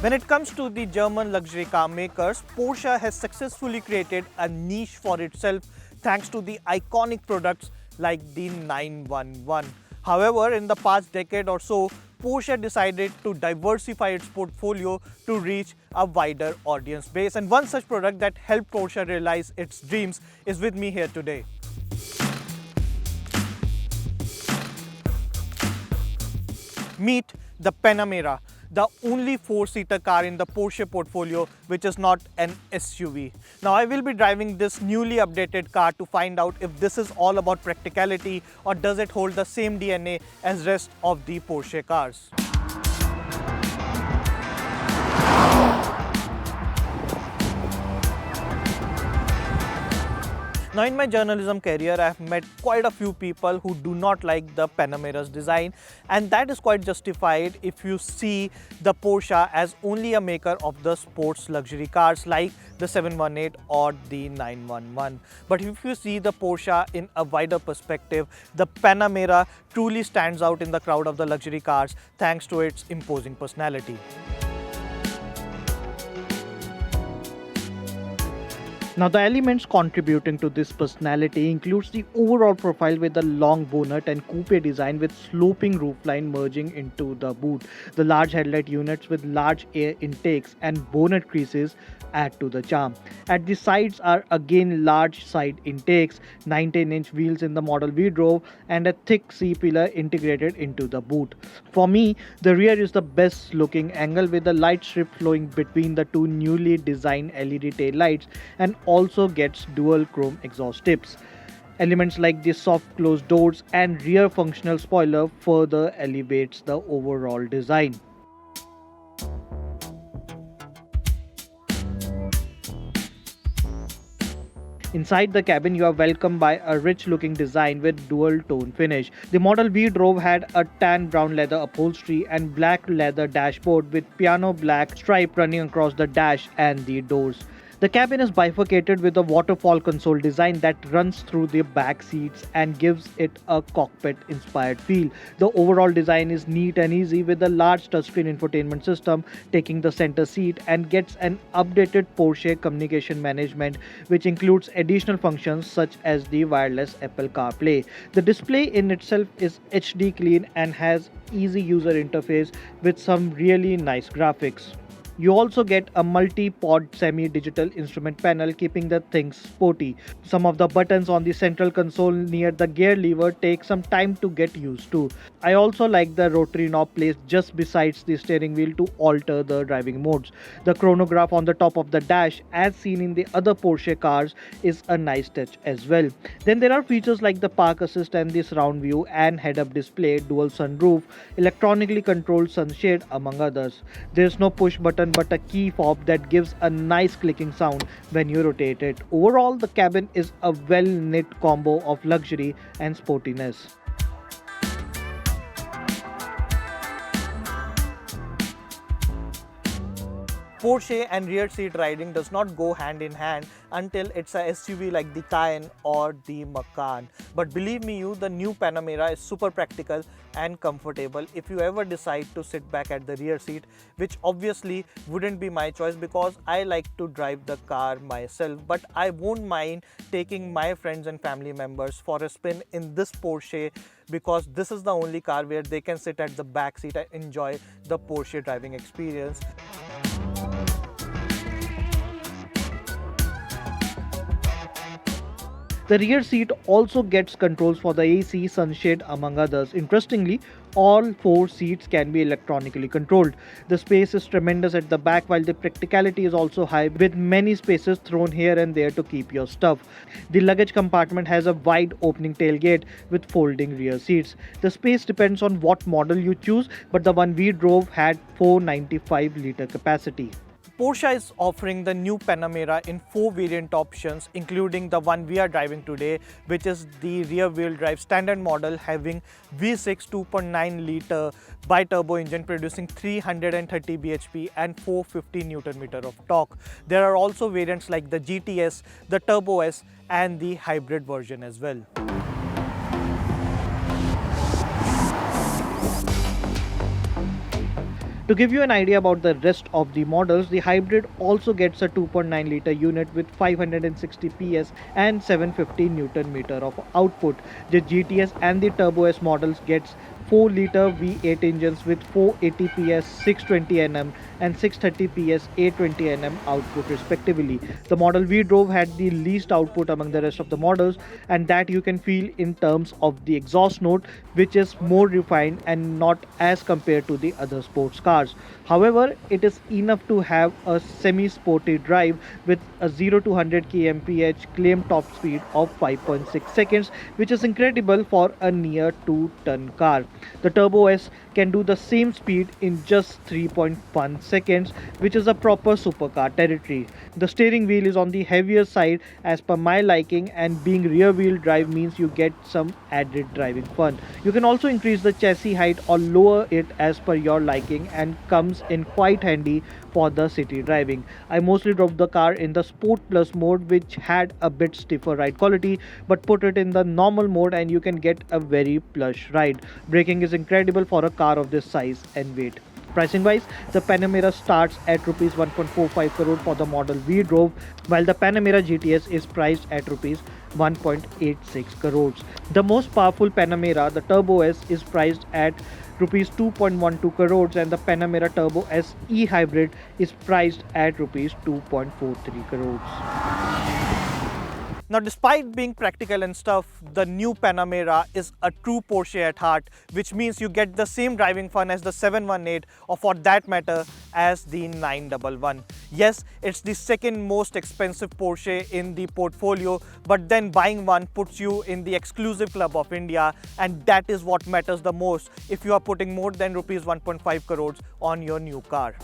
When it comes to the German luxury car makers, Porsche has successfully created a niche for itself thanks to the iconic products like the 911. However, in the past decade or so, Porsche decided to diversify its portfolio to reach a wider audience base. And one such product that helped Porsche realize its dreams is with me here today. Meet the Panamera, the only four-seater car in the Porsche portfolio which is not an SUV. Now I will be driving this newly updated car to find out if this is all about practicality or does it hold the same DNA as rest of the Porsche cars. Now in my journalism career, I have met quite a few people who do not like the Panamera's design, and that is quite justified if you see the Porsche as only a maker of the sports luxury cars like the 718 or the 911. But if you see the Porsche in a wider perspective, the Panamera truly stands out in the crowd of the luxury cars thanks to its imposing personality. Now the elements contributing to this personality includes the overall profile with the long bonnet and coupe design with sloping roofline merging into the boot. The large headlight units with large air intakes and bonnet creases add to the charm. At the sides are again large side intakes, 19-inch wheels in the model we drove, and a thick C-pillar integrated into the boot. For me, the rear is the best looking angle with the light strip flowing between the two newly designed LED tail lights and also gets dual chrome exhaust tips. Elements like the soft closed doors and rear functional spoiler further elevates the overall design. Inside the cabin, you are welcomed by a rich-looking design with dual-tone finish. The model we drove had a tan brown leather upholstery and black leather dashboard with piano black stripe running across the dash and the doors. The cabin is bifurcated with a waterfall console design that runs through the back seats and gives it a cockpit-inspired feel. The overall design is neat and easy with a large touchscreen infotainment system taking the center seat and gets an updated Porsche communication management which includes additional functions such as the wireless Apple CarPlay. The display in itself is HD clean and has easy user interface with some really nice graphics. You also get a multi-pod semi-digital instrument panel keeping the things sporty. Some of the buttons on the central console near the gear lever take some time to get used to. I also like the rotary knob placed just besides the steering wheel to alter the driving modes. The chronograph on the top of the dash, as seen in the other Porsche cars, is a nice touch as well. Then there are features like the park assist and the surround view and head-up display, dual sunroof, electronically controlled sunshade among others. There's no push button but a key fob that gives a nice clicking sound when you rotate it. Overall, the cabin is a well-knit combo of luxury and sportiness. Porsche and rear seat riding does not go hand in hand until it's a SUV like the Cayenne or the Macan. But believe me the new Panamera is super practical and comfortable if you ever decide to sit back at the rear seat, which obviously wouldn't be my choice because I like to drive the car myself. But I won't mind taking my friends and family members for a spin in this Porsche because this is the only car where they can sit at the back seat and enjoy the Porsche driving experience. The rear seat also gets controls for the AC, sunshade among others. Interestingly, all four seats can be electronically controlled. The space is tremendous at the back while the practicality is also high with many spaces thrown here and there to keep your stuff. The luggage compartment has a wide opening tailgate with folding rear seats. The space depends on what model you choose, but the one we drove had 495-litre capacity. Porsche is offering the new Panamera in 4 variant options, including the one we are driving today, which is the rear-wheel drive standard model having V6 2.9-litre bi-turbo engine producing 330 bhp and 450 Nm of torque. There are also variants like the GTS, the Turbo S and the hybrid version as well. To give you an idea about the rest of the models, the hybrid also gets a 2.9 liter unit with 560 PS and 750 Newton meter of output. The GTS and the Turbo S models gets 4 liter V8 engines with 480 PS, 620 Nm and 630 PS, 820 Nm output respectively. The model we drove had the least output among the rest of the models, and that you can feel in terms of the exhaust note, which is more refined and not as compared to the other sports cars. However, it is enough to have a semi-sporty drive with a 0 to 100 kmph claimed top speed of 5.6 seconds, which is incredible for a near 2-ton car. The Turbo S can do the same speed in just 3.1 seconds, which is a proper supercar territory. The steering wheel is on the heavier side as per my liking, and being rear wheel drive means you get some added driving fun. You can also increase the chassis height or lower it as per your liking, and comes in quite handy for the city driving. I mostly drove the car in the Sport Plus mode, which had a bit stiffer ride quality, but put it in the normal mode and you can get a very plush ride. Braking is incredible for a car of this size and weight. Pricing wise, the Panamera starts at rupees 1.45 crore for the model we drove, while the Panamera GTS is priced at rupees 1.86 crores. The most powerful Panamera, the Turbo S, is priced at rupees 2.12 crores, and the Panamera Turbo S E-Hybrid is priced at rupees 2.43 crores. Now, despite being practical and stuff, the new Panamera is a true Porsche at heart, which means you get the same driving fun as the 718, or for that matter, as the 911. Yes, it's the second most expensive Porsche in the portfolio, but then buying one puts you in the exclusive club of India, and that is what matters the most if you are putting more than rupees 1.5 crores on your new car.